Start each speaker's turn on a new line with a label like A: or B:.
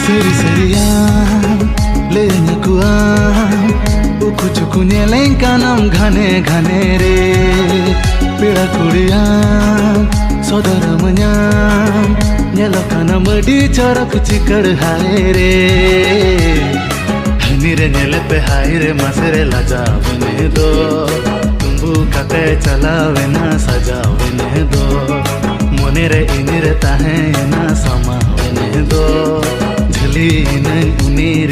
A: Seri seriam lenya kuam uku chuku nyeleng kanam ghane ghane re peda kuriam sodara manyam nyelo kanam adi chorak chikad hai re nire nyele pe hai re masere lajavene do tumbu kate chalavena sajavene do monere inire tahe na samavene do झली न उनीर